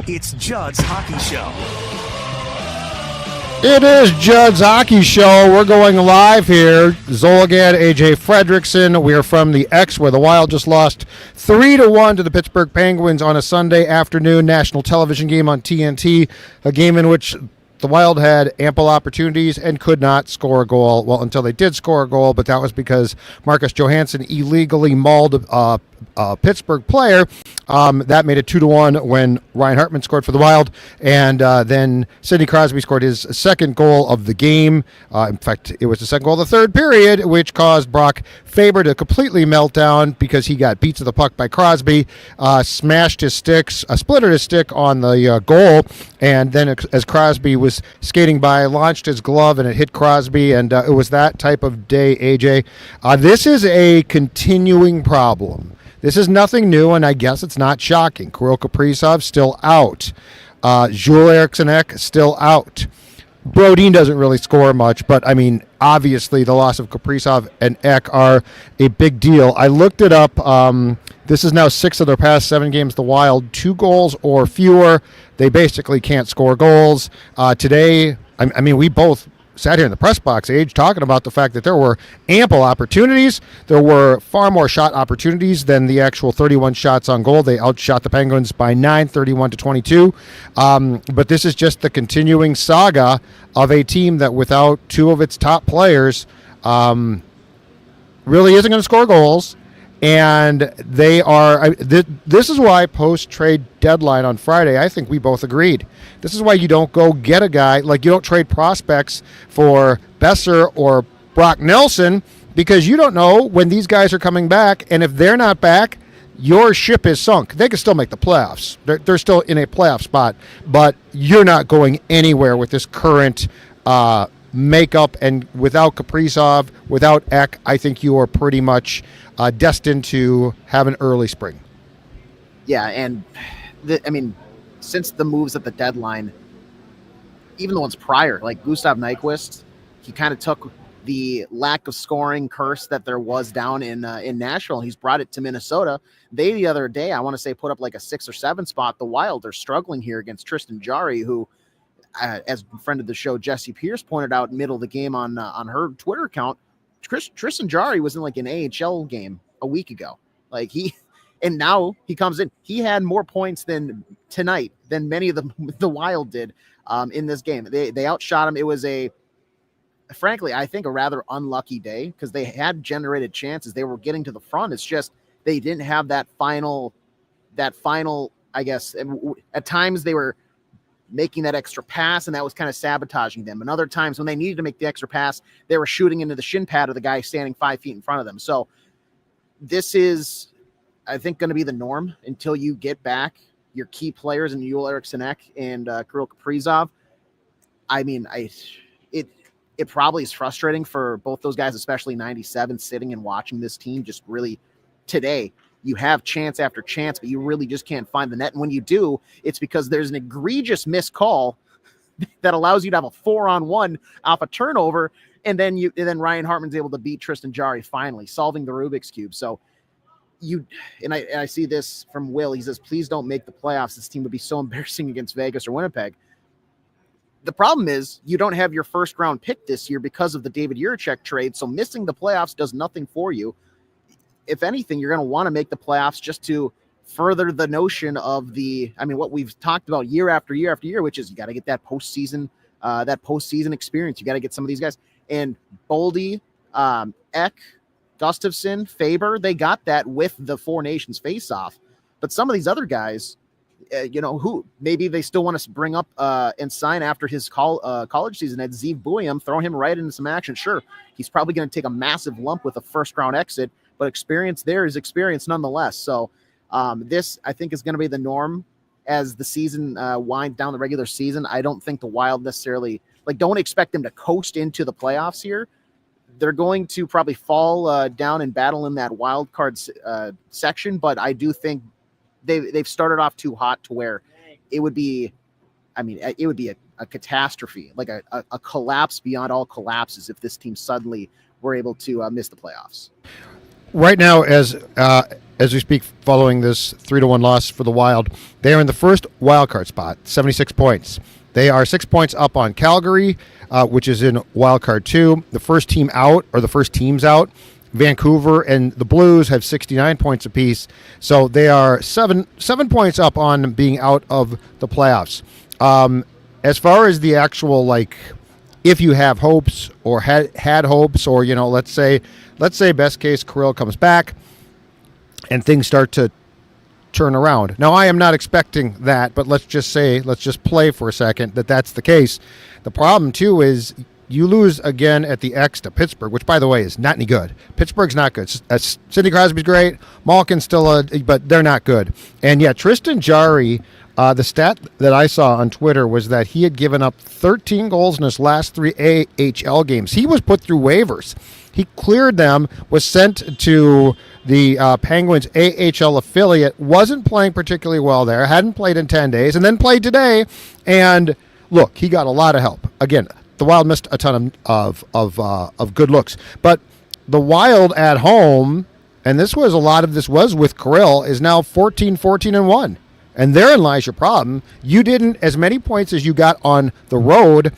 It's Judd's Hockey Show. It is Judd's Hockey Show. We're going live here. Zolgan, AJ Frederickson. We are from the X, where the Wild just lost 3-1 to the Pittsburgh Penguins on a Sunday afternoon national television game on TNT, a game in which the Wild had ample opportunities and could not score a goal. Well, until they did score a goal, but that was because Marcus Johansson illegally mauled a Pittsburgh player. That made it 2-1 when Ryan Hartman scored for the Wild, and then Sidney Crosby scored his second goal of the game. In fact, it was the second goal of the third period, which caused Brock Faber to completely melt down because he got beat to the puck by Crosby, smashed his sticks, splintered his stick on the goal, and then as Crosby was skating by, launched his glove and it hit Crosby, and it was that type of day, AJ. This is a continuing problem. This is nothing new, and I guess it's not shocking. Kirill Kaprizov still out. Judd and AJ Ek still out. Brodin doesn't really score much, but, I mean, obviously the loss of Kaprizov and Ek are a big deal. I looked it up. This is now 6 of their past 7 games. The Wild, 2 goals or fewer. They basically can't score goals. Today, I mean, we both sat here in the press box, Age, talking about the fact that there were ample opportunities. There were far more shot opportunities than the actual 31 shots on goal. They outshot the Penguins by 9, 31-22. But this is just the continuing saga of a team that without 2 of its top players really isn't going to score goals. And they are, this is why post-trade deadline on Friday, I think we both agreed. This is why you don't go get a guy, like you don't trade prospects for Besser or Brock Nelson, because you don't know when these guys are coming back. And if they're not back, your ship is sunk. They can still make the playoffs. They're still in a playoff spot, but you're not going anywhere with this current makeup. And without Kaprizov, without Ek, I think you are pretty much destined to have an early spring. Yeah, and I mean, since the moves at the deadline, even the ones prior, like Gustav Nyquist, he kind of took the lack of scoring curse that there was down in Nashville. He's brought it to Minnesota. They, the other day, I want to say, put up like a 6 or 7 spot. The Wild are struggling here against Tristan Jarry, who, as a friend of the show, Jesse Pierce pointed out middle of the game on her Twitter account, Tristan Jarry was in like an AHL game a week ago. And now he comes in. He had more points than tonight than many of the Wild did in this game. They outshot him. It was frankly, I think a rather unlucky day because they had generated chances. They were getting to the front. It's just they didn't have that final. I guess at times they were making that extra pass, and that was kind of sabotaging them. And other times when they needed to make the extra pass, they were shooting into the shin pad of the guy standing 5 feet in front of them. So this is, I think, going to be the norm until you get back your key players in Judd and AJ Ek and Kirill Kaprizov. I mean, it probably is frustrating for both those guys, especially 97, sitting and watching this team just really today. You have chance after chance, but you really just can't find the net. And when you do, it's because there's an egregious missed call that allows you to have a 4-on-1 off a turnover. And then Ryan Hartman's able to beat Tristan Jarry, finally solving the Rubik's Cube. So I see this from Will. He says, please don't make the playoffs. This team would be so embarrassing against Vegas or Winnipeg. The problem is you don't have your first round pick this year because of the David Jiricek trade. So missing the playoffs does nothing for you. If anything, you're going to want to make the playoffs just to further the notion of what we've talked about year after year after year, which is you got to get that postseason experience. You got to get some of these guys. And Boldy, Ek, Gustafsson, Faber, they got that with the Four Nations face-off. But some of these other guys, who maybe they still want to bring up and sign after his college season at Zeev Buium, throw him right into some action. Sure, he's probably going to take a massive lump with a first-round exit, but experience there is experience nonetheless. So this, I think, is going to be the norm as the season winds down, the regular season. I don't think the Wild necessarily, don't expect them to coast into the playoffs here. They're going to probably fall down and battle in that wild card section, but I do think they've started off too hot to where it would be a catastrophe, like a collapse beyond all collapses if this team suddenly were able to miss the playoffs. Right now, as as we speak, following this 3-1 loss for the Wild. They are in the first wild card spot, 76 points. They are 6 points up on Calgary, which is in wild card 2. The first team out, or the first teams out, Vancouver and the Blues have 69 points apiece. So they are seven points up on being out of the playoffs. As far as the actual, like, if you have hopes or had hopes, or, you know, let's say best case Kirill comes back and things start to turn around. Now, I am not expecting that, but let's just play for a second that that's the case. The problem, too, is you lose again at the X to Pittsburgh, which, by the way, is not any good. Pittsburgh's not good. Sidney Crosby's great. Malkin's still but they're not good. And, yeah, Tristan Jarry, the stat that I saw on Twitter was that he had given up 13 goals in his last 3 AHL games. He was put through waivers. He cleared them, was sent to the Penguins AHL affiliate, wasn't playing particularly well there, hadn't played in 10 days, and then played today. And look, he got a lot of help. Again, the Wild missed a ton of good looks. But the Wild at home, and a lot of this was with Kirill, is now 14-14-1. And therein lies your problem. You didn't, as many points as you got on the road,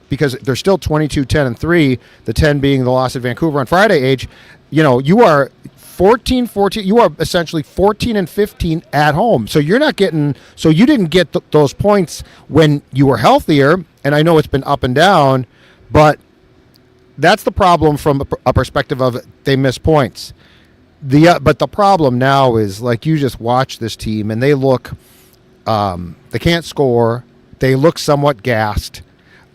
because they're still 22-10-3, the 10 being the loss at Vancouver on Friday, Age. You know, you are 14-14. You are essentially 14-15 at home. So you're not getting. So you didn't get those points when you were healthier. And I know it's been up and down, but that's the problem from a perspective of they miss points. But the problem now is, like, you just watch this team and they look. They can't score. They look somewhat gassed.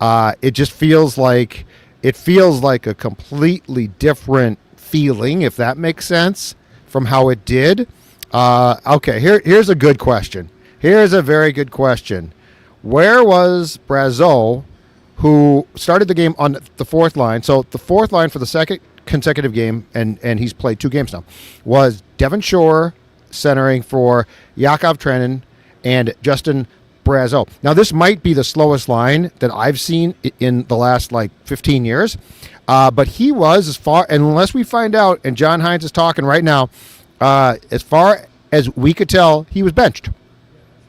It just feels like a completely different feeling, if that makes sense, from how it did. Okay, here's a good question. Here's a very good question. Where was Brazeau, who started the game on the fourth line? So the fourth line for the second consecutive game, and he's played 2 games now, was Devon Shore centering for Yakov Trenin and Justin Brazeau. Now, this might be the slowest line that I've seen in the last, 15 years. But he was, as far, unless we find out, and John Hines is talking right now, as far as we could tell, he was benched.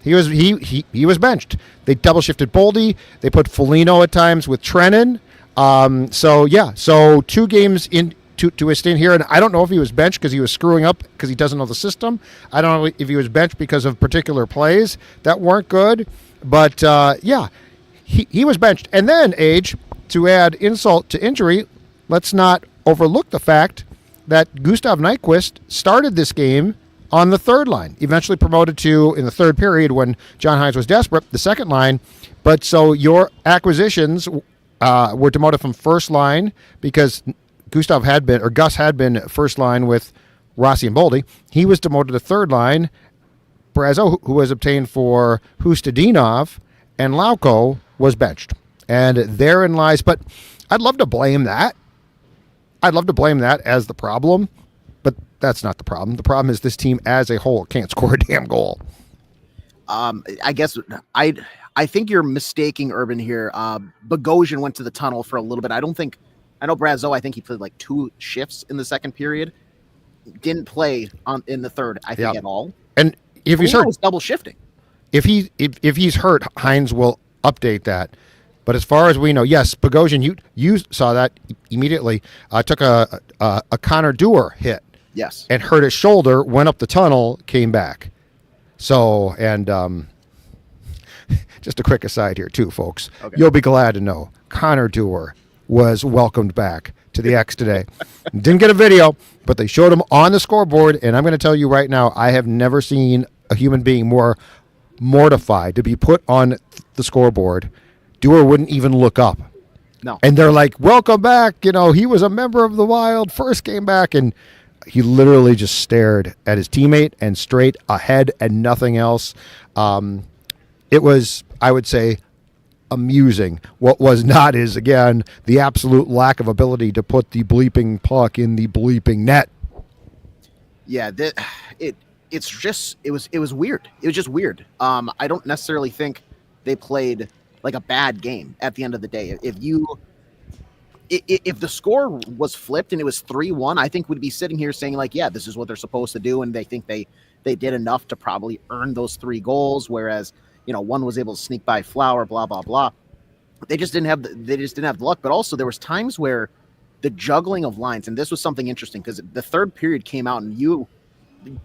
He was benched. They double shifted Boldy. They put Foligno at times with Trenin. So 2 games into his stint here, and I don't know if he was benched because he was screwing up because he doesn't know the system. I don't know if he was benched because of particular plays that weren't good. But he was benched. And then, Age, to add insult to injury, let's not overlook the fact that Gustav Nyquist started this game on the third line, eventually promoted to, in the third period when John Hines was desperate, the second line. But so your acquisitions were demoted from first line because Gus had been first line with Rossi and Boldy. He was demoted to third line. Brazeau, who was obtained for Hustadinov, and Lauko was benched. And therein lies, but I'd love to blame that. I'd love to blame that as the problem, but that's not the problem. The problem is this team as a whole can't score a damn goal. I guess I think you're mistaking Urban here. Bogosian went to the tunnel for a little bit. I know Brazeau, I think he played 2 shifts in the second period. Didn't play in the third, I think, at all. And if he's hurt, was double shifting. If he's hurt, Hines will update that. But as far as we know, yes, Bogosian, you saw that immediately. Took a Connor Dewar hit. Yes. And hurt his shoulder, went up the tunnel, came back. So, and just a quick aside here too, folks. Okay. You'll be glad to know Connor Dewar was welcomed back to the X today. Didn't get a video, but they showed him on the scoreboard, and I'm going to tell you right now, I have never seen a human being more mortified to be put on the scoreboard. Dewar wouldn't even look up. No. And they're like, welcome back. You know, he was a member of the Wild, first came back, and he literally just stared at his teammate and straight ahead and nothing else. It was, I would say, amusing. What was not is, again, the absolute lack of ability to put the bleeping puck in the bleeping net. Yeah, it was weird. It was just weird. I don't necessarily think they played a bad game at the end of the day. if the score was flipped and it was 3-1, I think we'd be sitting here saying like, yeah, this is what they're supposed to do, and they think they did enough to probably earn those 3 goals. Whereas, one was able to sneak by Flower, blah blah blah. They just didn't have the luck. But also there was times where the juggling of lines, and this was something interesting because the third period came out and you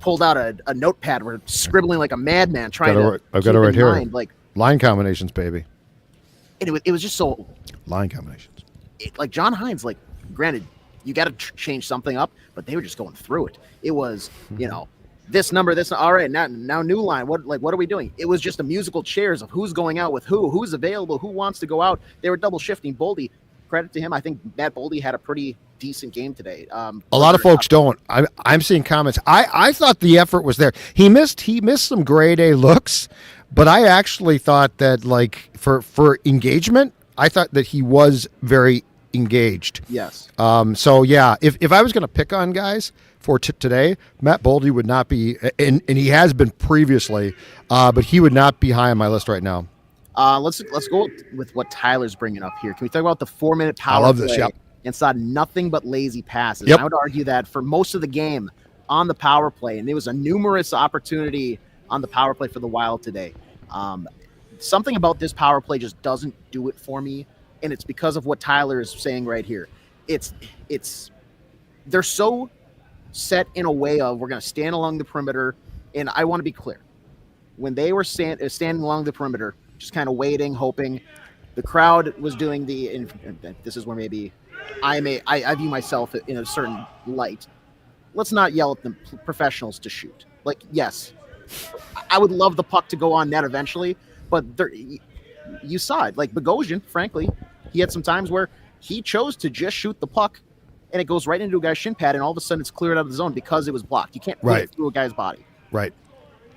pulled out a notepad, were scribbling like a madman trying to. I've got it right here. Like line combinations, baby. And it was just so line combinations. Like John Hines, like, granted, you got to change something up, but they were just going through it. It was, this number, this, all right, now new line. What are we doing? It was just a musical chairs of who's going out with who's available, who wants to go out. They were double shifting. Boldy, credit to him. I think Matt Boldy had a pretty decent game today. A lot of folks don't. I'm seeing comments. I thought the effort was there. He missed some grade A looks, but I actually thought that, like, for engagement, I thought that he was very engaged. Yes. So yeah, if I was going to pick on guys for today, Matt Boldy would not be, and he has been previously, but he would not be high on my list right now. Let's go with what Tyler's bringing up here. Can we talk about the 4-minute power play? I love this. Yep. And saw nothing but lazy passes. Yep. I would argue that for most of the game on the power play, and there was a numerous opportunity on the power play for the Wild today. Something about this power play just doesn't do it for me, and it's because of what Tyler is saying right here. They're so set in a way of, we're going to stand along the perimeter, and I want to be clear. When they were standing along the perimeter, just kind of waiting, hoping, the crowd was doing and this is where maybe I view myself in a certain light. Let's not yell at the professionals to shoot. Like, yes, I would love the puck to go on net eventually, but you saw it. Like Bogosian, frankly, he had some times where he chose to just shoot the puck, and it goes right into a guy's shin pad, and all of a sudden it's cleared out of the zone because it was blocked. You can't put it through a guy's body. Right.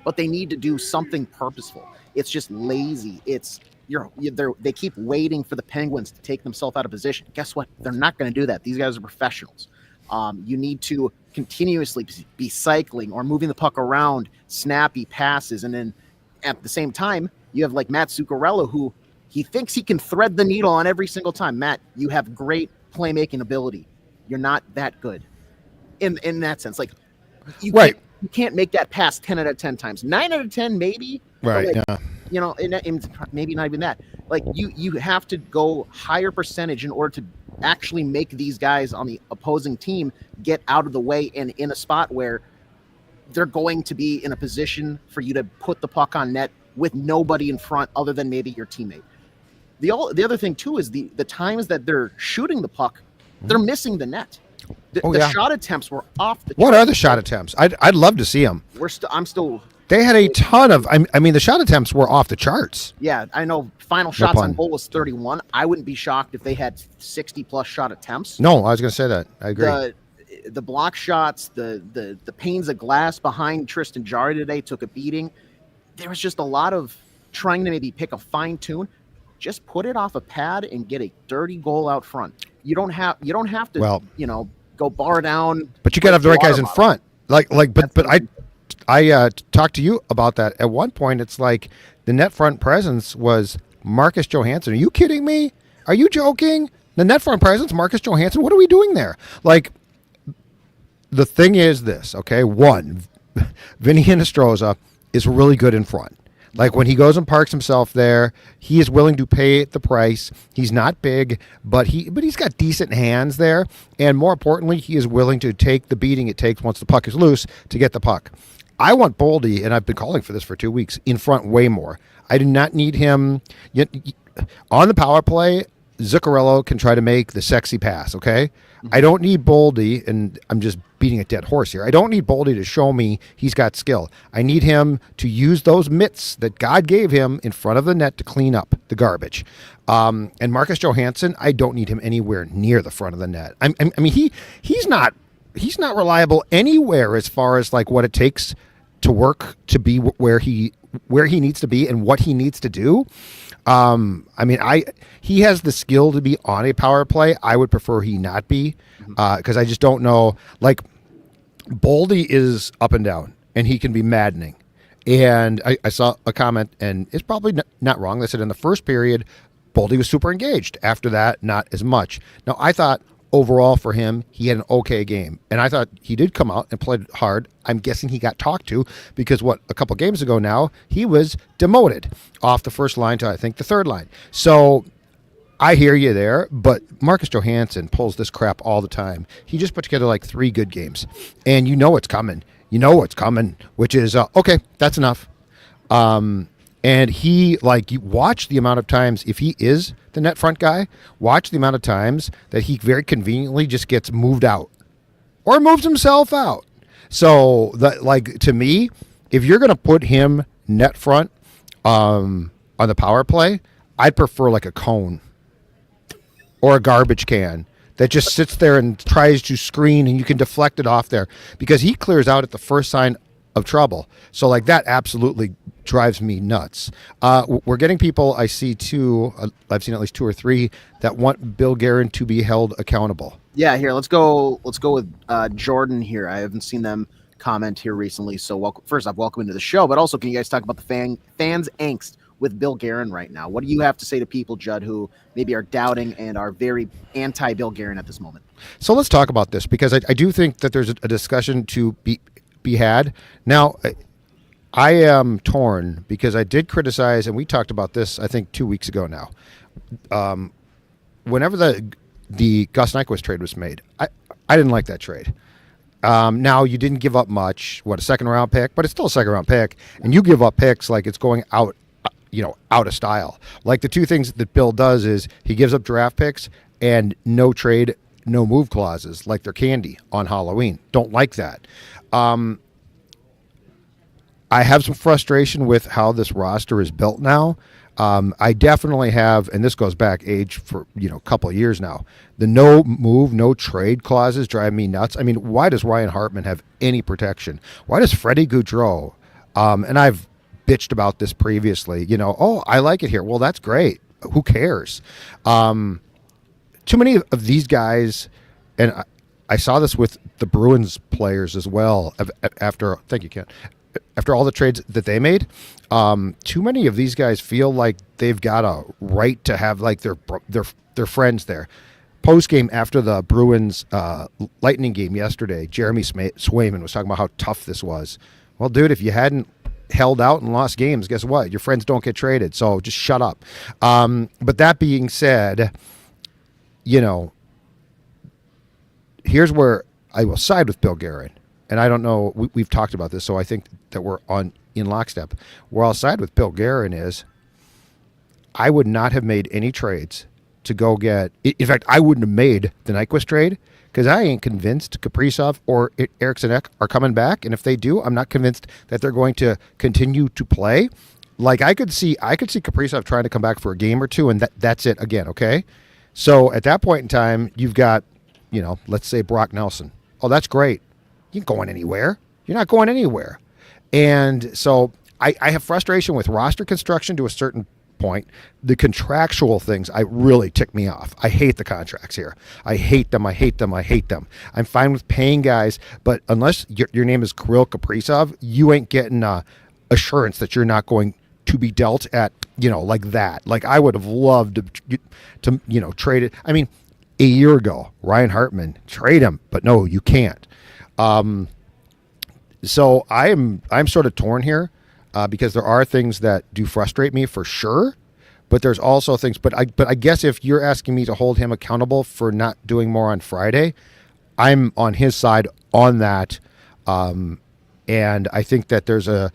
But they need to do something purposeful. It's just lazy. They keep waiting for the Penguins to take themselves out of position. Guess what? They're not going to do that. These guys are professionals. You need to continuously be cycling or moving the puck around, snappy passes, and then at the same time, you have like Matt Zuccarello, who he thinks he can thread the needle on every single time. Matt, you have great playmaking ability. You're not that good in that sense. Like, you can't make that pass 10 out of 10 times. 9 out of 10, maybe. Right. Like, and maybe not even that. Like, you have to go higher percentage in order to actually make these guys on the opposing team get out of the way and in a spot where they're going to be in a position for you to put the puck on net with nobody in front other than maybe your teammate. The other thing too is the times that they're shooting the puck, they're missing the net. The shot attempts were off the. What are the shot attempts? I'd love to see them. I'm still. They had a ton of. I mean, the shot attempts were off the charts. Yeah, I know. Final shots on goal was 31. I wouldn't be shocked if they had 60+ shot attempts. No, I was going to say that. I agree. The block shots, the panes of glass behind Tristan Jarry today took a beating. There was just a lot of trying to maybe pick a fine tune. Just put it off a pad and get a dirty goal out front. You don't have to go bar down. But you got to have the right guys in front. But I talked to you about that at one point. It's like the net front presence was Marcus Johansson. Are you kidding me? Are you joking? The net front presence, Marcus Johansson. What are we doing there? Like, the thing is this, okay? One, Vinny Hinostroza is really good in front. Like, when he goes and parks himself there, he is willing to pay the price. He's not big, but he's got decent hands there. And more importantly, he is willing to take the beating it takes once the puck is loose to get the puck. I want Boldy, and I've been calling for this for 2 weeks, in front way more. I do not need him. On the power play, Zuccarello can try to make the sexy pass, okay? I don't need Boldy, and I'm just beating a dead horse here. I don't need Boldy to show me he's got skill. I need him to use those mitts that God gave him in front of the net to clean up the garbage. And Marcus Johansson, I don't need him anywhere near the front of the net. I mean, he's not reliable anywhere as far as like what it takes to work to be where he needs to be and what he needs to do. He has the skill to be on a power play. I would prefer he not be, because I just don't know. Like, Boldy is up and down, and he can be maddening. And I saw a comment, and it's probably not wrong. They said in the first period, Boldy was super engaged. After that, not as much. Now, I thought overall for him, he had an okay game. And I thought he did come out and played hard. I'm guessing he got talked to because, a couple games ago now, he was demoted off the first line to, I think, the third line. So I hear you there, but Marcus Johansson pulls this crap all the time. He just put together like 3 good games. And you know it's coming. You know what's coming, which is, okay, that's enough. And he, you watch the amount of times, if he is the net front guy, watch the amount of times that he very conveniently just gets moved out or moves himself out. So, to me, if you're going to put him net front on the power play, I'd prefer like a cone or a garbage can that just sits there and tries to screen, and you can deflect it off there because he clears out at the first sign of trouble. So that absolutely drives me nuts. We're getting people, I see I've seen at least 2 or 3 that want Bill Guerin to be held accountable. Yeah, here, let's go with Jordan here. I haven't seen them comment here recently. So first off, welcome into the show, but also can you guys talk about the fans' angst with Bill Guerin right now? What do you have to say to people, Judd, who maybe are doubting and are very anti-Bill Guerin at this moment? So let's talk about this because I do think that there's a discussion to be had. Now, I am torn because I did criticize, and we talked about this, I think, 2 weeks ago now. Whenever the Gus Nyquist trade was made, I didn't like that trade. Now, you didn't give up much, a second-round pick, but it's still a second-round pick, and you give up picks like it's going out, out of style. Like the 2 things that Bill does is he gives up draft picks and no trade, no move clauses, like they're candy on Halloween. Don't like that. I have some frustration with how this roster is built now. I definitely have, and this goes back age for a couple of years now. The no move, no trade clauses drive me nuts. I mean, why does Ryan Hartman have any protection? Why does Freddy Gaudreau? And I've bitched about this previously. I like it here. Well, that's great. Who cares? Too many of these guys, and I saw this with the Bruins players as well. Thank you, Ken. After all the trades that they made, too many of these guys feel like they've got a right to have their friends there. Post game after the Bruins Lightning game yesterday, Jeremy Swayman was talking about how tough this was. Well, dude, if you hadn't held out and lost games, guess what? Your friends don't get traded, so just shut up. But that being said, here's where I will side with Bill Guerin. And I don't know, we've talked about this, so I think that we're in lockstep. Where I'll side with Bill Guerin is I would not have made any trades to go get... In fact, I wouldn't have made the Nyquist trade because I ain't convinced Kaprizov or Eriksson Ek are coming back. And if they do, I'm not convinced that they're going to continue to play. I could see Kaprizov trying to come back for a game or 2, and that's it again, okay? So at that point in time, you've got, let's say Brock Nelson. Oh, that's great. You ain't going anywhere. You're not going anywhere. And so I have frustration with roster construction to a certain point. The contractual things really tick me off. I hate the contracts here. I hate them. I'm fine with paying guys, but unless your name is Kirill Kaprizov, you ain't getting assurance that you're not going to be dealt at, like that. Like I would have loved to trade it. I mean, a year ago, Ryan Hartman, trade him, but no, you can't. So I'm sort of torn here because there are things that do frustrate me for sure, but there's also things. But I guess if you're asking me to hold him accountable for not doing more on Friday, I'm on his side on that. And I think that there's a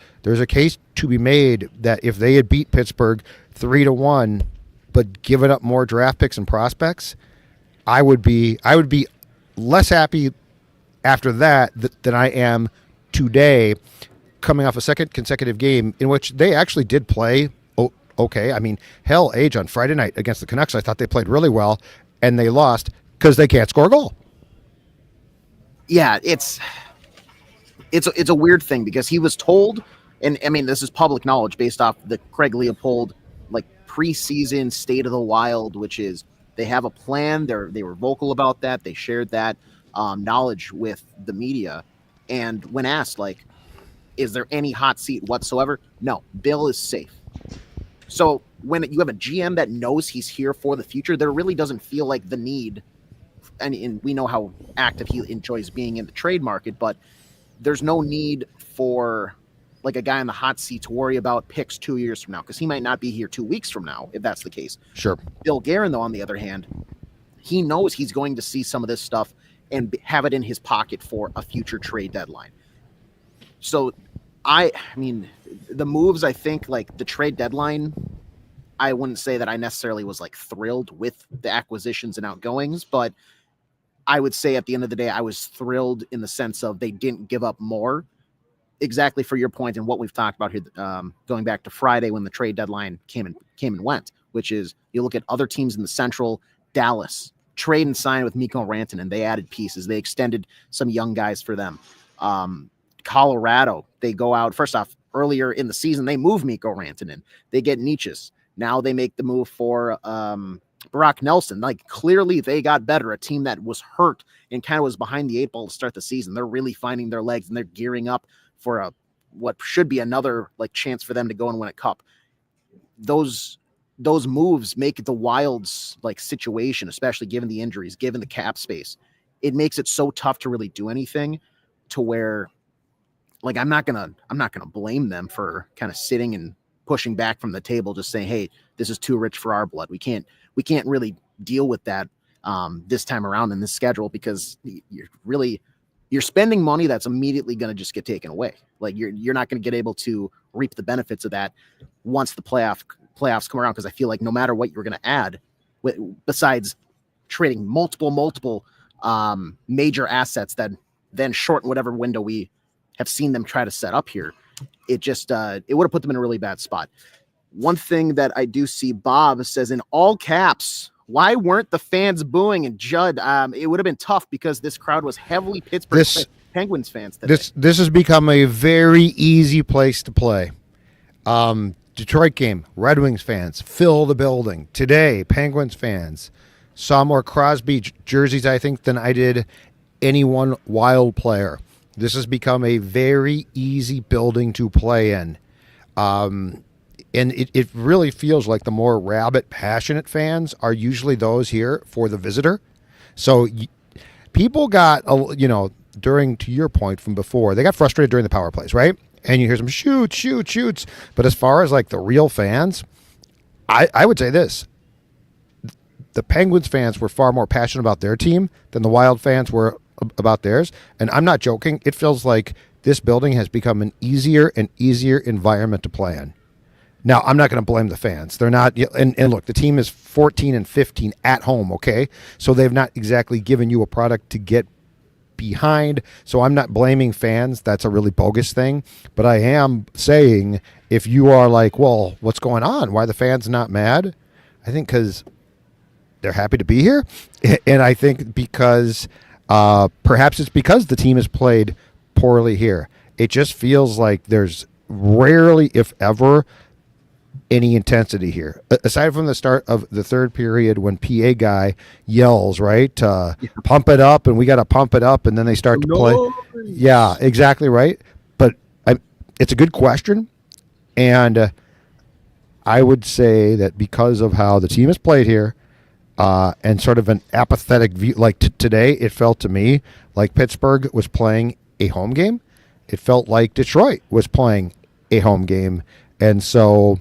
case to be made that if they had beat Pittsburgh 3-1, but given up more draft picks and prospects, I would be less happy after that than I am today, coming off a second consecutive game in which they actually did play okay. I mean, hell, Age on Friday night against the Canucks, I thought they played really well, and they lost because they can't score a goal. Yeah, it's a weird thing because he was told, and I mean, this is public knowledge based off the Craig Leopold preseason State of the Wild, which is they have a plan. They were vocal about that. They shared that knowledge with the media. And when asked, is there any hot seat whatsoever? No, Bill is safe. So when you have a GM that knows he's here for the future, there really doesn't feel like the need. And we know how active he enjoys being in the trade market, but there's no need for like a guy on the hot seat to worry about picks 2 years from now, because he might not be here 2 weeks from now, if that's the case. Sure. Bill Guerin, though, on the other hand, he knows he's going to see some of this stuff and have it in his pocket for a future trade deadline. So, I mean, the moves, I think, like the trade deadline, I wouldn't say that I necessarily was like thrilled with the acquisitions and outgoings, but I would say at the end of the day, I was thrilled in the sense of they didn't give up more. Exactly for your point and what we've talked about here, going back to Friday when the trade deadline came and went, which is you look at other teams in the Central, Dallas, trade and sign with Mikko Rantanen. They added pieces. They extended some young guys for them. Colorado, they go out. First off, earlier in the season, they move Mikko Rantanen. They get Nyquist. Now they make the move for Brock Nelson. Like, clearly they got better. A team that was hurt and kind of was behind the eight ball to start the season. They're really finding their legs and they're gearing up for what should be another like chance for them to go and win a cup. Those moves make the Wild's like situation, especially given the injuries, given the cap space, it makes it so tough to really do anything, to where like I'm not gonna blame them for kind of sitting and pushing back from the table, just saying, hey, this is too rich for our blood. We can't really deal with that this time around in this schedule, because you're spending money that's immediately going to just get taken away. Like you're not going to get able to reap the benefits of that once the playoffs come around. Because I feel like no matter what you're going to add, besides trading multiple major assets that then shorten whatever window we have seen them try to set up here, it just it would have put them in a really bad spot. One thing that I do see, Bob says in all caps, why weren't the fans booing? And Judd, it would have been tough because this crowd was heavily Pittsburgh Penguins fans today. This has become a very easy place to play. Detroit game, Red Wings fans fill the building. Today, Penguins fans saw more Crosby jerseys, I think, than I did any one Wild player. This has become a very easy building to play in. And it really feels like the more rabid, passionate fans are usually those here for the visitor. So people got, to your point from before, they got frustrated during the power plays, right? And you hear some shoots. But as far as like the real fans, I would say this. The Penguins fans were far more passionate about their team than the Wild fans were about theirs. And I'm not joking. It feels like this building has become an easier and easier environment to play in. Now, I'm not going to blame the fans. They're not, and look, the team is 14-15 at home, okay? So they've not exactly given you a product to get behind. So I'm not blaming fans. That's a really bogus thing. But I am saying, if you are like, well, what's going on? Why are the fans not mad? I think because they're happy to be here. And I think because perhaps it's because the team has played poorly here. It just feels like there's rarely, if ever, any intensity here, aside from the start of the third period when PA guy yells, right? Pump it up, and we got to pump it up, and then they start to play. Yeah, exactly right. But it's a good question, and I would say that because of how the team has played here, and sort of an apathetic view, like today, it felt to me like Pittsburgh was playing a home game. It felt like Detroit was playing a home game, and so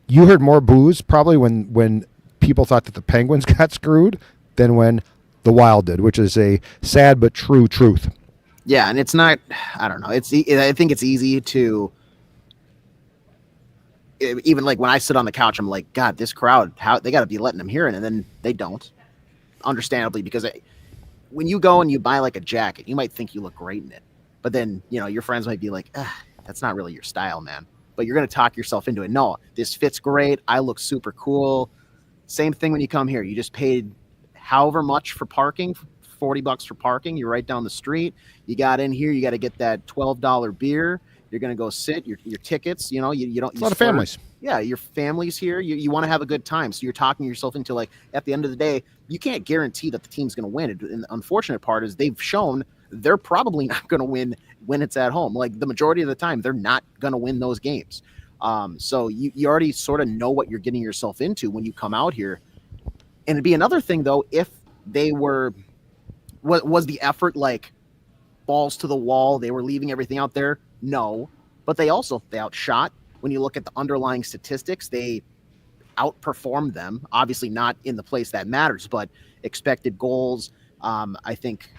you heard more boos probably when people thought that the Penguins got screwed than when the Wild did, which is a sad but true truth. Yeah, and it's not, I don't know. I think it's easy to, even like when I sit on the couch, I'm like, God, this crowd, how they got to be letting them hear it, and then they don't, understandably, because when you go and you buy like a jacket, you might think you look great in it, but then your friends might be like, that's not really your style, man. But you're going to talk yourself into it. No, this fits great. I look super cool. Same thing when you come here. You just paid however much for parking, $40 for parking. You're right down the street. You got in here. You got to get that $12 beer. You're going to go sit. Your tickets. You don't. A lot of families. Yeah, your family's here. You want to have a good time. So you're talking yourself into, like, at the end of the day, you can't guarantee that the team's going to win. And the unfortunate part is they've shown they're probably not going to win when it's at home. Like, the majority of the time, they're not going to win those games. So you already sort of know what you're getting yourself into when you come out here. And it'd be another thing, though, if they were – was the effort like balls to the wall, they were leaving everything out there? No. But they outshot. When you look at the underlying statistics, they outperformed them. Obviously not in the place that matters, but expected goals, I think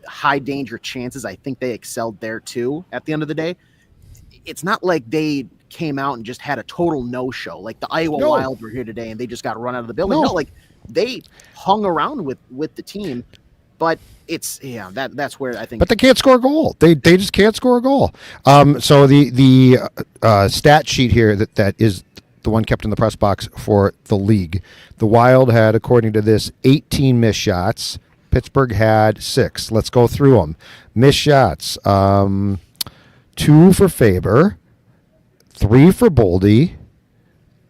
high danger chances, I think they excelled there too at the end of the day. It's not like they came out and just had a total no-show. Like the Iowa Wild were here today and they just got run out of the building. No, like they hung around with the team, but that's where I think. But they can't score a goal. They just can't score a goal. So the stat sheet here that is the one kept in the press box for the league. The Wild had, according to this, 18 missed shots. Pittsburgh had 6. Let's go through them. Missed shots. 2 for Faber, 3 for Boldy,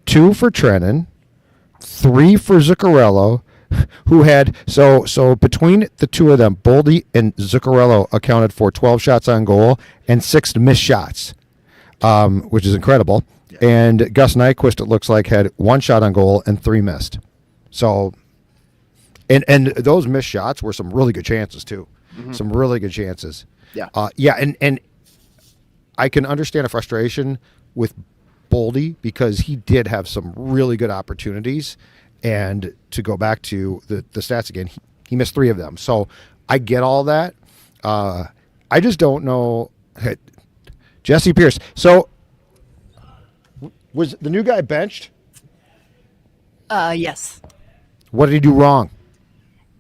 2 for Trennan, 3 for Zuccarello, who had so between the two of them, Boldy and Zuccarello accounted for 12 shots on goal and 6 missed shots, which is incredible. Yeah. And Gus Nyquist, it looks like, had 1 shot on goal and 3 missed. So, and those missed shots were some really good chances too. Mm-hmm. Some really good chances. Yeah. And I can understand a frustration with Boldy because he did have some really good opportunities. And to go back to the stats again, he missed 3 of them. So I get all that. I just don't know. Jesse Pierce. So was the new guy benched? Yes. What did he do wrong?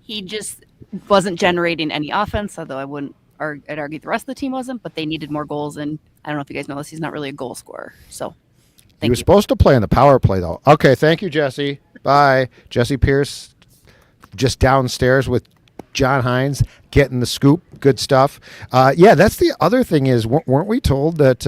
He just wasn't generating any offense, although I'd argue the rest of the team wasn't, but they needed more goals. And I don't know if you guys know this, he's not really a goal scorer. So he was supposed to play on the power play, though. Okay, thank you, Jesse. Bye. Jesse Pierce just downstairs with John Hines getting the scoop. Good stuff. That's the other thing is, weren't we told that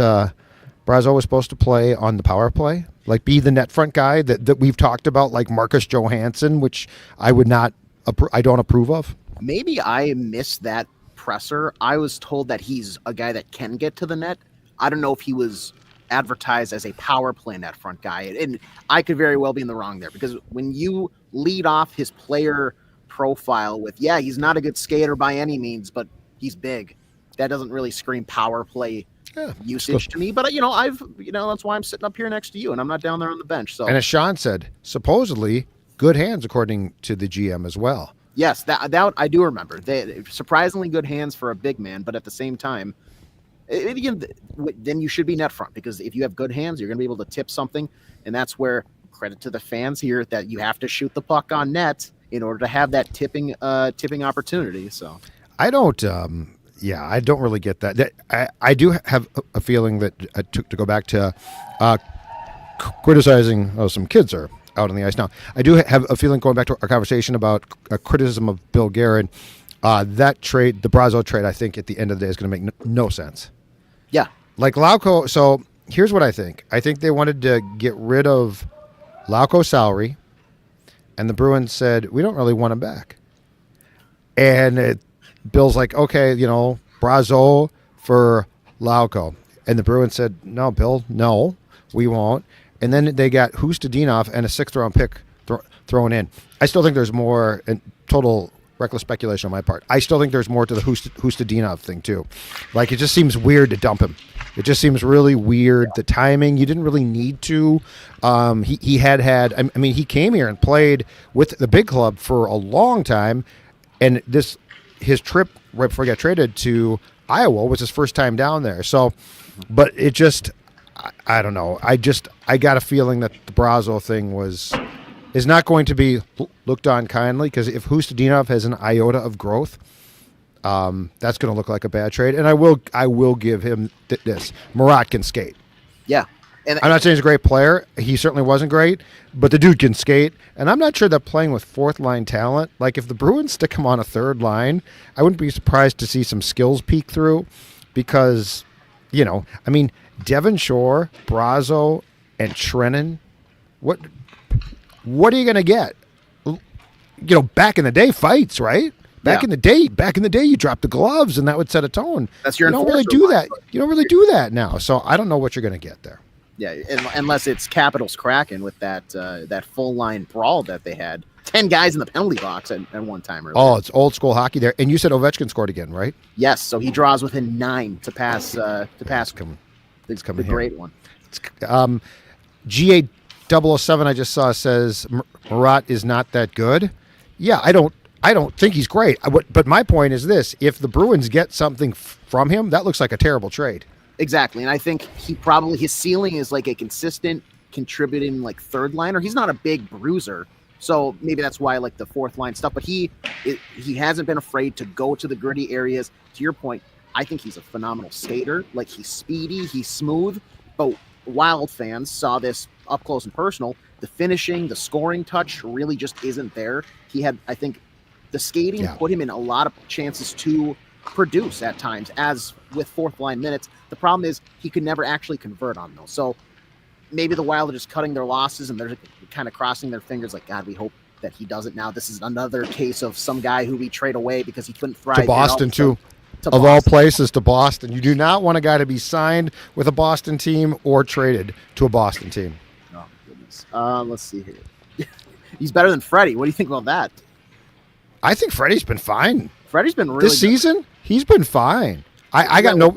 Brazeau was supposed to play on the power play? Like be the net front guy that we've talked about, like Marcus Johansson, which I don't approve of. Maybe I missed that presser. I was told that he's a guy that can get to the net. I don't know if he was advertised as a power play net front guy, and I could very well be in the wrong there, because when you lead off his player profile with, he's not a good skater by any means, but he's big, that doesn't really scream power play usage to me. But that's why I'm sitting up here next to you and I'm not down there on the bench. So, and as Sean said, supposedly good hands according to the GM as well. Yes, that I do remember. They surprisingly good hands for a big man, but at the same time, then you should be net front, because if you have good hands, you're going to be able to tip something, and that's where credit to the fans here that you have to shoot the puck on net in order to have that tipping opportunity. So I don't really get that. I do have a feeling that to go back to criticizing. Some kids are out on the ice now. I do have a feeling, going back to our conversation about criticism of Bill Guerin, that trade, the Brazeau trade, I think at the end of the day is going to make no sense. Yeah. Like Lauko. So here's what I think. I think they wanted to get rid of Lauko's salary, and the Bruins said, we don't really want him back. And Bill's like, okay, Brazeau for Lauko. And the Bruins said, no, Bill, no, we won't. And then they got Hustadinov and a 6th-round pick thrown in. I still think there's more, and total reckless speculation on my part, I still think there's more to the Hustadinov thing, too. Like, it just seems weird to dump him. It just seems really weird. The timing, you didn't really need to. He he came here and played with the big club for a long time, and his trip right before he got traded to Iowa was his first time down there. So, but it just, I don't know. I got a feeling that the Brazeau thing is not going to be looked on kindly, because if Hustadinov has an iota of growth, that's going to look like a bad trade. And I will give him this. Murat can skate. Yeah. And I'm not saying he's a great player. He certainly wasn't great, but the dude can skate. And I'm not sure that playing with 4th-line talent, like if the Bruins stick him on a 3rd line, I wouldn't be surprised to see some skills peek through, because, Devon Shore, Brazeau, and Trennan, what are you going to get? Back in the day, fights, right? Back in the day, you dropped the gloves, and that would set a tone. That's your. You don't really do that. You don't really do that now. So I don't know what you're going to get there. Yeah, unless it's Capitals Kraken with that full line brawl that they had. 10 guys in the penalty box at one time. Earlier. Oh, it's old school hockey there. And you said Ovechkin scored again, right? Yes, so he draws within 9 to pass the great one. GA007 I just saw says Murat is not that good. Yeah, I don't think he's great. But my point is this: if the Bruins get something from him, that looks like a terrible trade. Exactly, and I think his ceiling is like a consistent contributing like third liner. He's not a big bruiser, so maybe that's why I like the fourth line stuff. But he hasn't been afraid to go to the gritty areas. To your point, I think he's a phenomenal skater. Like, he's speedy, he's smooth. But Wild fans saw this up close and personal. The finishing, the scoring touch really just isn't there. He had, I think, the skating put him in a lot of chances to produce at times, as with fourth line minutes. The problem is he could never actually convert on those. So maybe the Wild are just cutting their losses and they're kind of crossing their fingers like, God, we hope that he doesn't now. This is another case of some guy who we trade away because he couldn't thrive. To Boston, too. Of all places, to Boston. You do not want a guy to be signed with a Boston team or traded to a Boston team. Oh, goodness. Let's see here. He's better than Freddie. What do you think about that? I think Freddie's been fine. Freddie's been really this season. He's been fine. I got no.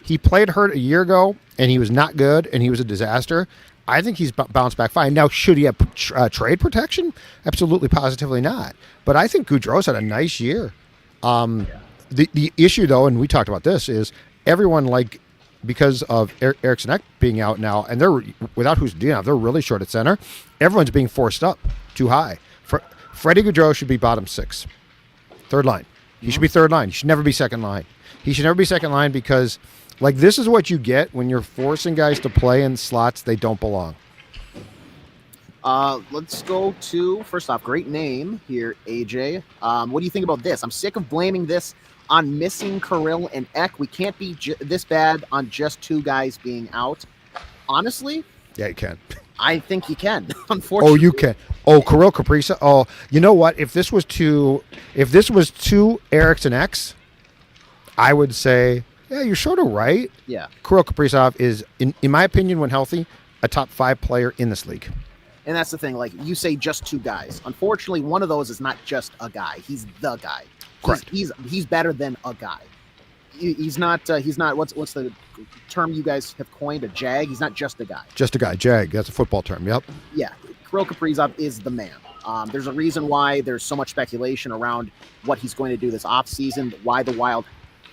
He played hurt a year ago, and he was not good, and he was a disaster. I think he's bounced back fine. Now, should he have trade protection? Positively not. But I think Gaudreau's had a nice year. The issue, though, and we talked about this, is everyone, because of Eriksson Ek being out now, and they're without who's doing it, they're really short at center. Everyone's being forced up too high. Freddy Gaudreau should be bottom 6, third line. He should be third line. He should never be second line. He should never be second line because, this is what you get when you're forcing guys to play in slots they don't belong. Let's go to, first off, great name here, AJ. What do you think about this? I'm sick of blaming this on missing Kirill and Ek. We can't be this bad on just 2 guys being out. Honestly? Yeah, you can. I think you can, unfortunately. Oh, you can. Oh, Kirill Kaprizov. Oh, you know what? If this was two Eriksson Eks, I would say, yeah, you're sort of right. Yeah. Kirill Kaprizov is, in my opinion, when healthy, a top 5 player in this league. And that's the thing. You say just 2 guys. Unfortunately, one of those is not just a guy. He's the guy. Correct. He's better than a guy. He's not. What's the term you guys have coined? A jag. He's not just a guy. Just a guy. Jag. That's a football term. Yep. Yeah. Kirill Kaprizov is the man. There's a reason why there's so much speculation around what he's going to do this offseason, why the Wild,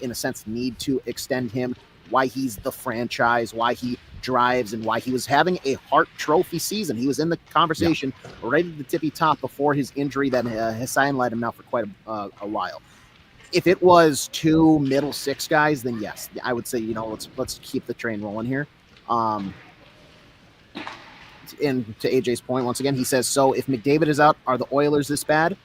in a sense, need to extend him, why he's the franchise, why he drives, and why he was having a Hart Trophy season. He was in the conversation right at the tippy top before his injury that has sidelined him now for quite a while. If it was 2 middle 6 guys, then yes, I would say, let's keep the train rolling here. And to AJ's point, once again, he says, so if McDavid is out, are the Oilers this bad?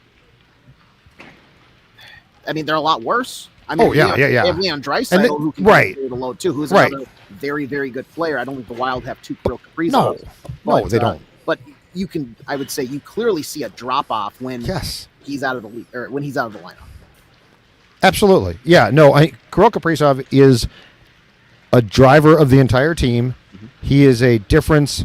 I mean, they're a lot worse. I mean, yeah. They have Leon Draisaitl, who can carry the load too, who's another very, very good player. I don't think the Wild have 2 Kirill Kaprizov. No, they don't. But I would say you clearly see a drop off when he's out of the league, or when he's out of the lineup. Absolutely. Yeah, no, Kirill Kaprizov is a driver of the entire team. Mm-hmm. He is a difference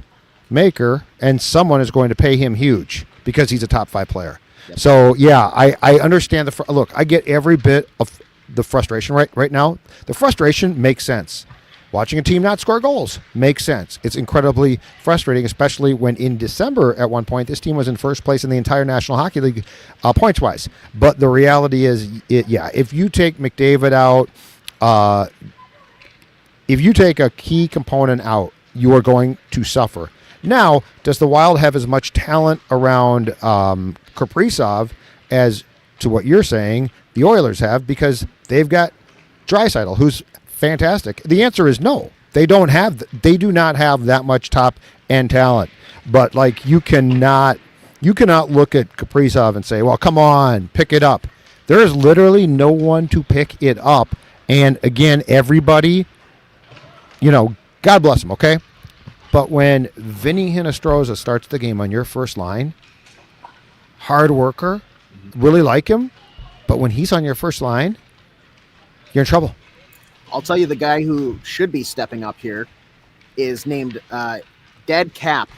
maker, and someone is going to pay him huge because he's a top 5 player. Yep. So, yeah, I understand look, I get every bit of the frustration right now. The frustration makes sense. Watching a team not score goals makes sense. It's incredibly frustrating, especially when in December at one point this team was in first place in the entire National Hockey League points-wise. But the reality is, if you take McDavid out, if you take a key component out, you are going to suffer. Now, does the Wild have as much talent around Kaprizov as, to what you're saying, the Oilers have, because they've got Draisaitl, who's fantastic? The answer is no. They do not have that much top end talent. But you cannot look at Kaprizov and say, well, come on, pick it up. There is literally no one to pick it up. And again, everybody, God bless him, okay? But when Vinny Hinostroza starts the game on your first line, hard worker, really like him, but when he's on your first line, you're in trouble. I'll tell you the guy who should be stepping up here, is named Dead Cap.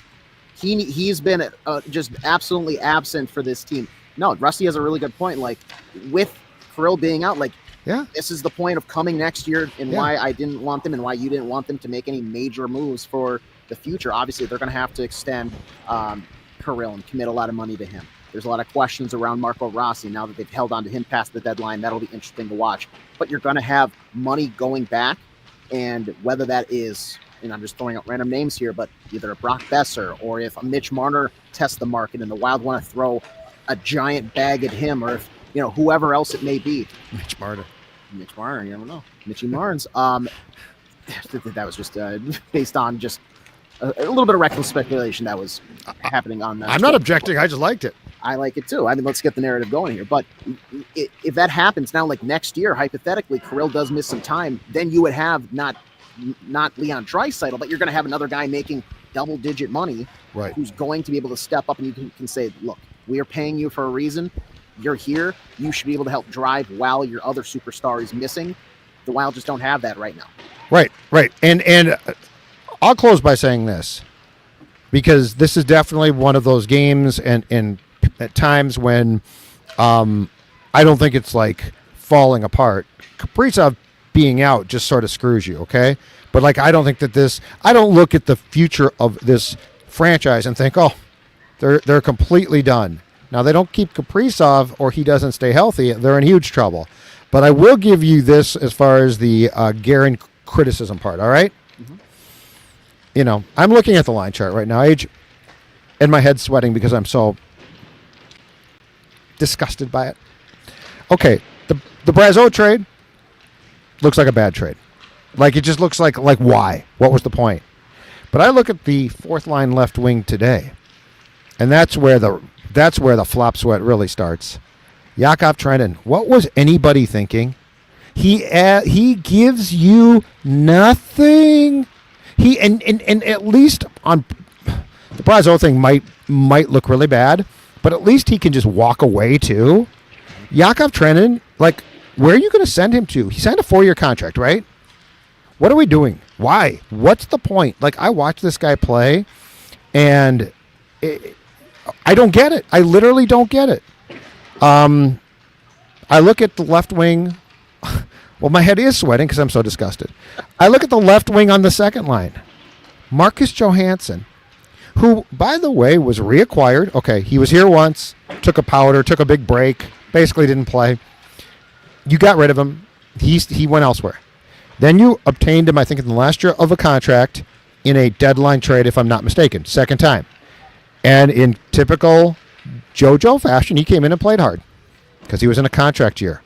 He's been just absolutely absent for this team. No, Rusty has a really good point. Like, with Kirill being out, like, this is the point of coming next year and why I didn't want them and why you didn't want them to make any major moves for the future. Obviously, they're going to have to extend Kirill and commit a lot of money to him. There's a lot of questions around Marco Rossi now that they've held on to him past the deadline. That'll be interesting to watch. But you're going to have money going back, and whether that is, and I'm just throwing out random names here, but either a Brock Besser or if a Mitch Marner tests the market and the Wild want to throw a giant bag at him, or if, whoever else it may be. Mitch Marner, you never know. Mitchie Marnes. That was just based on just a little bit of reckless speculation that was happening on that. I'm not objecting. I just liked it. I like it too. I mean, let's get the narrative going here. But if that happens now, like next year, hypothetically, Kirill does miss some time, then you would have not Leon Draisaitl, but you're going to have another guy making double-digit money, right, who's going to be able to step up, and you can say, look, we are paying you for a reason. You're here. You should be able to help drive while your other superstar is missing. The Wild just don't have that right now. Right. And I'll close by saying this, because this is definitely one of those games and at times when I don't think it's like falling apart. Kaprizov being out just sort of screws you, okay? But like, I don't think that I don't look at the future of this franchise and think, oh, they're completely done. Now, they don't keep Kaprizov or he doesn't stay healthy, they're in huge trouble. But I will give you this as far as the Guerin criticism part, all right? Mm-hmm. I'm looking at the line chart right now, and my head's sweating because I'm so disgusted by it. Okay, the Brazeau trade looks like a bad trade. Like, it just looks like why? What was the point? But I look at the fourth line left wing today, and that's where the flop sweat really starts. Yakov Trenin, what was anybody thinking? He gives you nothing. And at least on the Brazeau thing might look really bad, but at least he can just walk away too. Yakov Trenin, like, where are you going to send him to? He signed a 4-year contract, right? What are we doing? Why? What's the point? Like, I watch this guy play, and I don't get it. I literally don't get it. I look at the left wing. Well, my head is sweating because I'm so disgusted. I look at the left wing on the second line. Marcus Johansson, who, by the way, was reacquired. Okay, he was here once, took a powder, took a big break, basically didn't play. You got rid of him. He went elsewhere. Then you obtained him, I think, in the last year of a contract in a deadline trade, if I'm not mistaken, second time. And in typical JoJo fashion, he came in and played hard because he was in a contract year.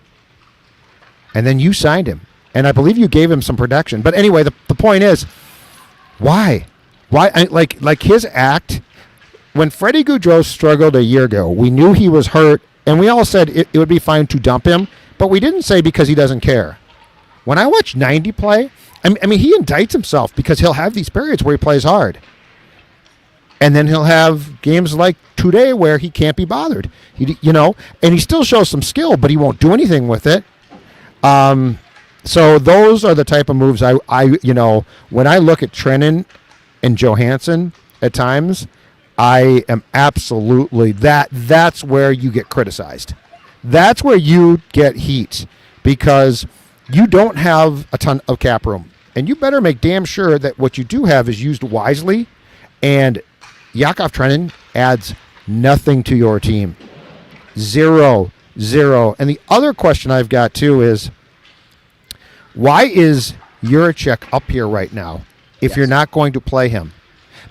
And then you signed him. And I believe you gave him some protection. But anyway, the point is, why? Like his act, when Freddy Gaudreau struggled a year ago, we knew he was hurt, and we all said it would be fine to dump him, but we didn't say because he doesn't care. When I watch 90 play, I mean, he indicts himself because he'll have these periods where he plays hard. And then he'll have games like today where he can't be bothered. And he still shows some skill, but he won't do anything with it. So those are the type of moves I when I look at Trenin and Johansson at times, I am absolutely that's where you get criticized. That's where you get heat because you don't have a ton of cap room, and you better make damn sure that what you do have is used wisely. And Yakov Trenin adds nothing to your team. Zero. And the other question I've got too is, why is Juracek up here right now if you're not going to play him?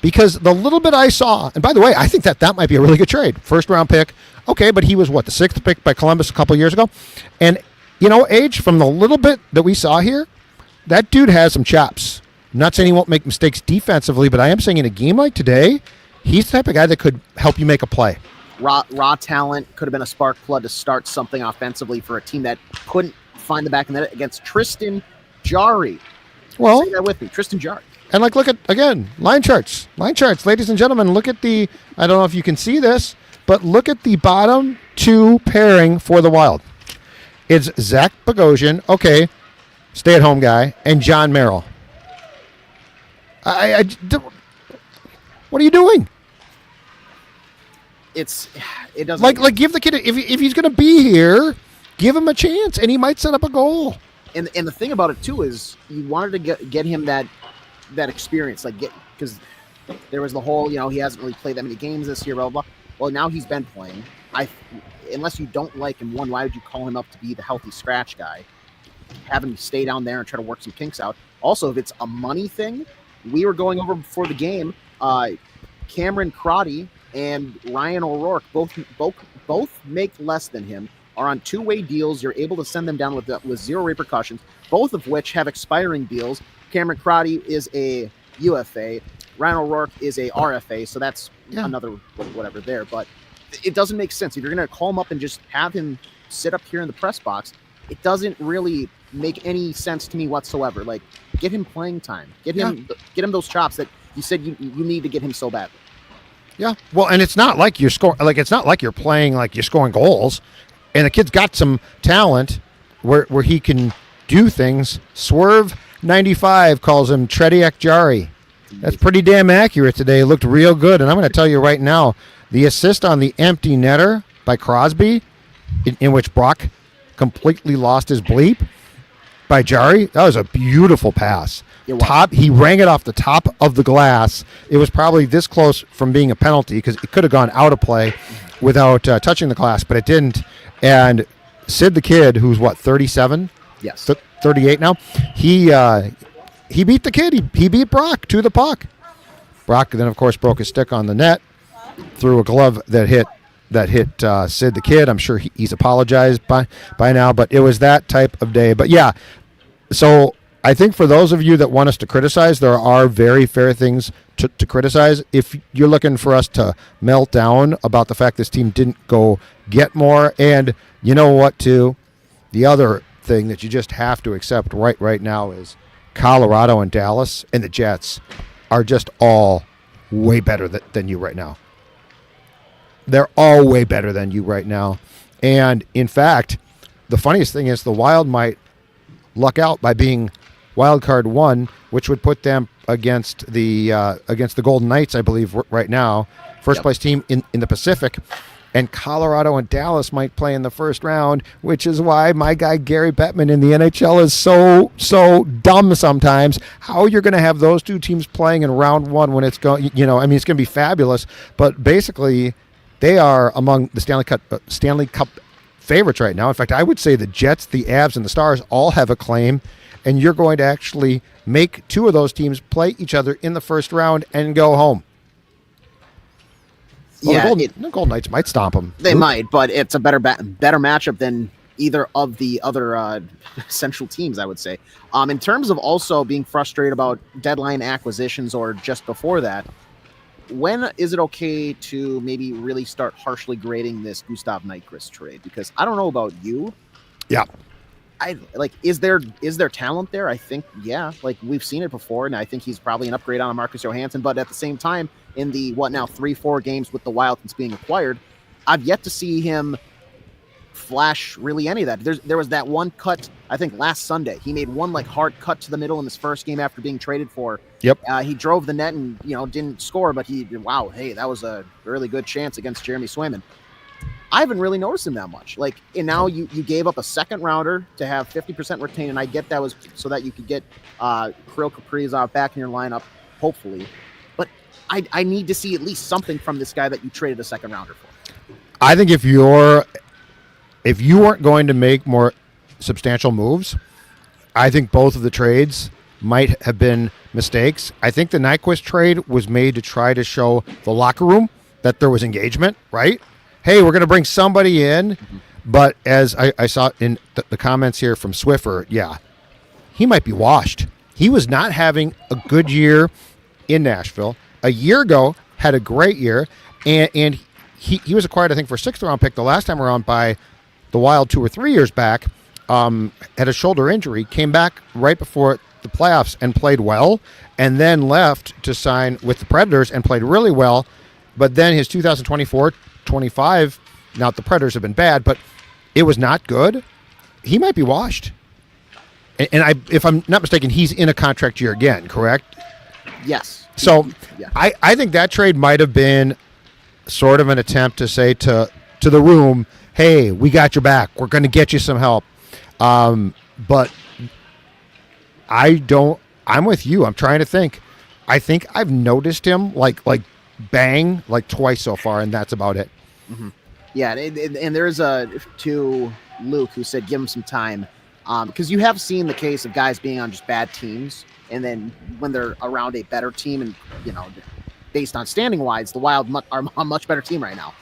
Because the little bit I saw, and by the way, I think that might be a really good trade. First round pick. Okay, but he was the 6th pick by Columbus a couple years ago. And, Age, from the little bit that we saw here, that dude has some chops. I'm not saying he won't make mistakes defensively, but I am saying in a game like today, he's the type of guy that could help you make a play. Raw talent, could have been a spark plug to start something offensively for a team that couldn't find the back of the net against Tristan Jarry. Well, say that with me, Tristan Jarry. And look at, again, line charts, ladies and gentlemen, look at I don't know if you can see this, but look at the bottom two pairing for the Wild. It's Zach Bogosian, okay, stay-at-home guy, and John Merrill. What are you doing? It doesn't like give the kid if he's going to be here, give him a chance, and he might set up a goal. And the thing about it too is you wanted to get him that experience, because there was the whole, he hasn't really played that many games this year, blah blah blah. Well, now he's been playing. Unless you don't like him, why would you call him up to be the healthy scratch guy? Have him stay down there and try to work some kinks out. Also, if it's a money thing, we were going over before the game. Cameron Crosby and Ryan O'Rourke both make less than him, are on two-way deals. You're able to send them down with zero repercussions, both of which have expiring deals. Cameron Crosby is a UFA. Ryan O'Rourke is a RFA, so that's another whatever there. But it doesn't make sense. If you're going to call him up and just have him sit up here in the press box, it doesn't really make any sense to me whatsoever. Like, get him playing time. Get him those chops that you said you need to get him so badly. Yeah. Well, and it's not like you're scoring. Like, it's not like you're playing like you're scoring goals. And the kid's got some talent where he can do things. Swerve 95 calls him Trediak Jari. That's pretty damn accurate today. It looked real good. And I'm going to tell you right now, the assist on the empty netter by Crosby, in which Brock completely lost his bleep, by Jari, that was a beautiful pass. He rang it off the top of the glass. It was probably this close from being a penalty because it could have gone out of play without touching the glass, but it didn't. And Sid the kid, who's 37? Yes. 38 now. He beat the kid. He beat Brock to the puck. Brock then, of course, broke his stick on the net, threw a glove that hit Sid the kid. I'm sure he's apologized by now, but it was that type of day. But yeah, so I think for those of you that want us to criticize, there are very fair things to criticize. If you're looking for us to melt down about the fact this team didn't go get more, and you know what, too, the other thing that you just have to accept right now is Colorado and Dallas and the Jets are just all way better than you right now. They're all way better than you right now. And, in fact, the funniest thing is the Wild might luck out by being wild card 1, which would put them against the Golden Knights, I believe, right now. First place team in the Pacific. And Colorado and Dallas might play in the first round, which is why my guy Gary Bettman in the NHL is so dumb sometimes. How you're going to have those two teams playing in round 1 when it's going, it's going to be fabulous. But basically, they are among the Stanley Cup favorites right now. In fact, I would say the Jets, the Avs, and the Stars all have a claim, and you're going to actually make 2 of those teams play each other in the first round and go home. Well, the Golden Knights might stomp them. They might, but it's a better matchup than either of the other central teams, I would say. In terms of also being frustrated about deadline acquisitions or just before that, when is it okay to maybe really start harshly grading this Gustav Nyquist trade? Because I don't know about you. Yeah. Is there talent there? I think, yeah. Like, we've seen it before, and I think he's probably an upgrade on a Marcus Johansson. But at the same time, in the 3-4 games with the Wild since being acquired, I've yet to see him flash really any of that. There was that one cut, I think last Sunday. He made one hard cut to the middle in his first game after being traded for. Yep. He drove the net and didn't score, but that was a really good chance against Jeremy Swayman. I haven't really noticed him that much. And now you gave up a second rounder to have 50% retained, and I get that was so that you could get Kirill Kaprizov back in your lineup, hopefully. But I need to see at least something from this guy that you traded a second rounder for. I think if you weren't going to make more substantial moves, I think both of the trades might have been mistakes. I think the Nyquist trade was made to try to show the locker room that there was engagement, right? Hey, we're going to bring somebody in, but as I saw in the comments here from Swiffer, he might be washed. He was not having a good year in Nashville. A year ago, had a great year, and he was acquired, I think, for a 6th-round pick the last time around by the Wild 2 or 3 years back, had a shoulder injury, came back right before the playoffs and played well, and then left to sign with the Predators and played really well, but then his 2024-25, now the Predators have been bad, but it was not good. He might be washed. And if I'm not mistaken, he's in a contract year again, correct? Yes. So Yeah. I think that trade might have been sort of an attempt to say to the room, hey, we got your back. We're going to get you some help. But I'm with you. I'm trying to think. I think I've noticed him like bang like twice so far, and that's about it. Mm-hmm. Yeah, and there's to Luke who said give him some time, because you have seen the case of guys being on just bad teams, and then when they're around a better team, and based on standing wise, the Wild are a much better team right now.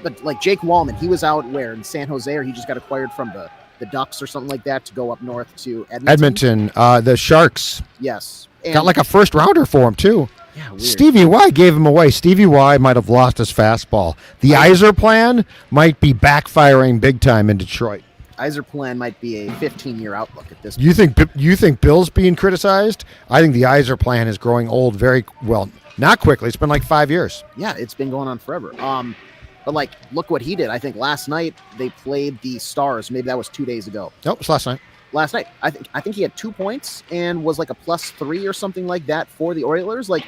But like Jake Wallman, he was out where in San Jose, or he just got acquired from the Ducks or something like that to go up north to Edmonton. The Sharks. Yes, and got like a first rounder for him too. Yeah, weird. Stevie Y gave him away. Stevie Y might have lost his fastball. The Yzer plan might be backfiring big time in Detroit. Yzer plan might be a 15-year outlook at this point. You think Bill's being criticized? I think the Yzer plan is growing old very well. Not quickly. It's been like 5 years. Yeah, it's been going on forever. But like, look what he did. I think last night they played the Stars. Maybe that was 2 days ago. Nope, it's last night. Last night, I think he had 2 points and was like a +3 or something like that for the Oilers. Like,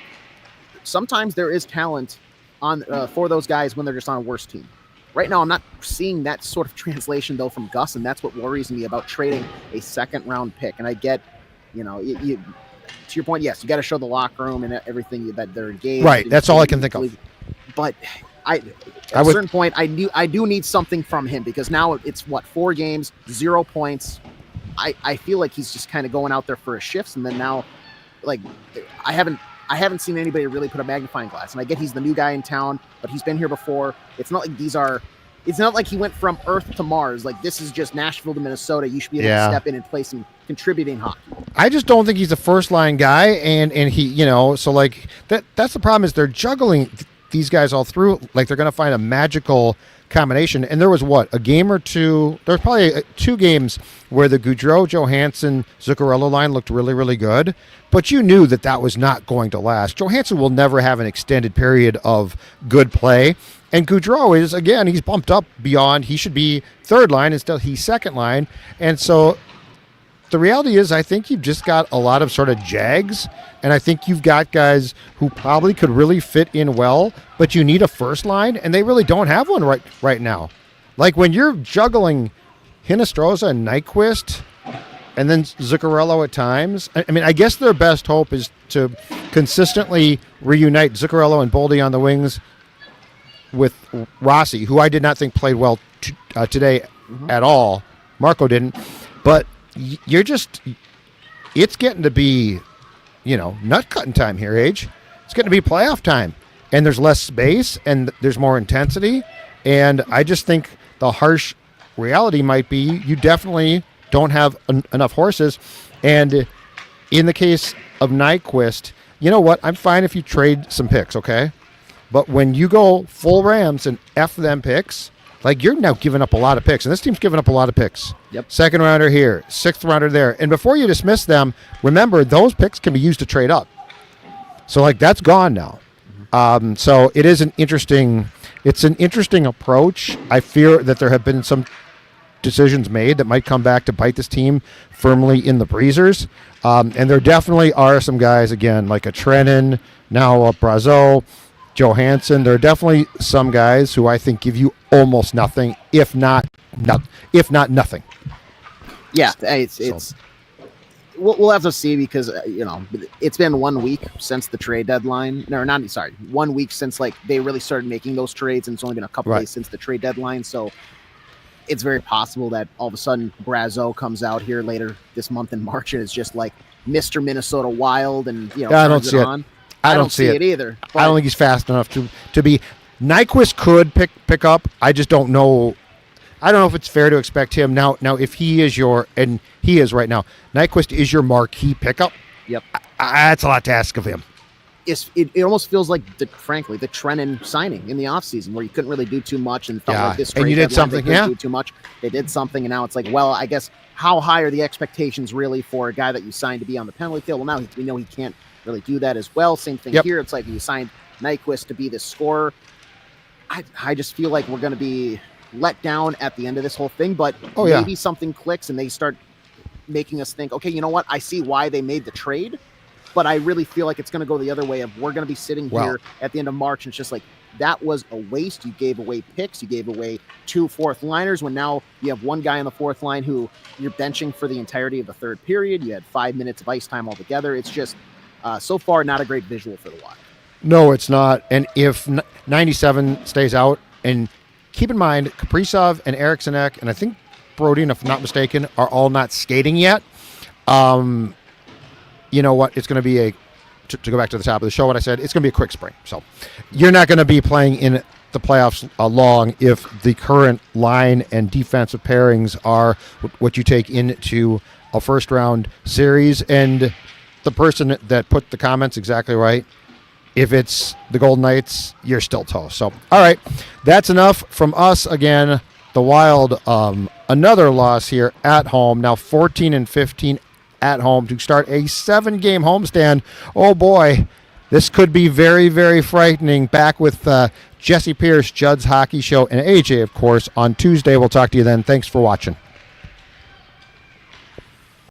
sometimes there is talent on for those guys when they're just on a worse team. Right now, I'm not seeing that sort of translation though from Gus, and that's what worries me about trading a second-round pick. And I get, you to your point, yes, you got to show the locker room and everything that they're engaged. Right, that's all I can think of. But at a certain point, I do need something from him, because now it's 4 games, 0 points. I feel like he's just kind of going out there for his shifts, and then now, like, I haven't seen anybody really put a magnifying glass. And I get he's the new guy in town, but he's been here before. It's not like it's not like he went from Earth to Mars. Like, this is just Nashville to Minnesota. You should be able to step in and play some contributing hockey. I just don't think he's a first line guy, and he, so like that's the problem, is they're juggling these guys all through. Like, they're going to find a magical combination. And there was a game or two. There's probably 2 games where the Gaudreau, Johansson, Zuccarello line looked really, really good, but you knew that was not going to last. Johansson will never have an extended period of good play, and Gaudreau is, again, he's bumped up beyond. He should be third line instead. He's second line, and so the reality is, I think you've just got a lot of sort of jags, and I think you've got guys who probably could really fit in well, but you need a first line, and they really don't have one right now. Like, when you're juggling Hinostroza and Nyquist, and then Zuccarello at times, I mean, I guess their best hope is to consistently reunite Zuccarello and Boldy on the wings with Rossi, who I did not think played well today at all. Marco didn't, but it's getting to be, nut cutting time here, Age. It's getting to be playoff time, and there's less space and there's more intensity. And I just think the harsh reality might be you definitely don't have enough horses. And in the case of Nyquist, you know what? I'm fine if you trade some picks, okay? But when you go full Rams and F them picks, like, you're now giving up a lot of picks, and this team's giving up a lot of picks. Yep. Second rounder here, 6th rounder there. And before you dismiss them, remember, those picks can be used to trade up. So, like, that's gone now. So it is an interesting approach. I fear that there have been some decisions made that might come back to bite this team firmly in the breezers. And there definitely are some guys, again, like a Trennan, now a Brazeau, Johansson. There are definitely some guys who I think give you almost nothing, if not nothing. Yeah, we'll have to see, because it's been 1 week since the trade deadline. No, 1 week since like they really started making those trades, and it's only been a couple days since the trade deadline. So it's very possible that all of a sudden Brazeau comes out here later this month in March and is just like Mr. Minnesota Wild, and I don't see it. I don't see it either. But I don't think he's fast enough to be. Nyquist could pick up. I just don't know. I don't know if it's fair to expect him now. If he is and he is right now, Nyquist is your marquee pickup. Yep, that's a lot to ask of him. It almost feels like frankly the Trennan signing in the offseason, where you couldn't really do too much, and felt like this trade, and you did something. Do too much. They did something, and now it's like, well, I guess how high are the expectations really for a guy that you signed to be on the penalty kill? Well, now we know he can't really do that as well. Same thing here. It's like you signed Nyquist to be this scorer. I just feel like we're going to be let down at the end of this whole thing, but maybe something clicks and they start making us think, okay, you know what? I see why they made the trade. but I really feel like it's going to go the other way of we're going to be sitting here at the end of March, and it's just like, that was a waste. You gave away picks. You gave away 2 fourth liners when now you have one guy on the fourth line who you're benching for the entirety of the third period. You had 5 minutes of ice time altogether. It's just so far not a great visual for the Wild. No, it's not. And if 97 stays out, and keep in mind, Kaprizov and Eriksson Ek, and I think Brodin, if I'm not mistaken, are all not skating yet. You know what? It's going to be to go back to the top of the show, what I said, it's going to be a quick spring. So you're not going to be playing in the playoffs long if the current line and defensive pairings are what you take into a first-round series. And the person that put the comments exactly right, if it's the Golden Knights, you're still toast. So, all right, that's enough from us. Again, the Wild, another loss here at home, now 14-15 at home to start a 7-game homestand. Oh boy, this could be very, very frightening. Back with Jesse Pierce, Judd's Hockey Show, and AJ, of course, on Tuesday. We'll talk to you then. Thanks for watching.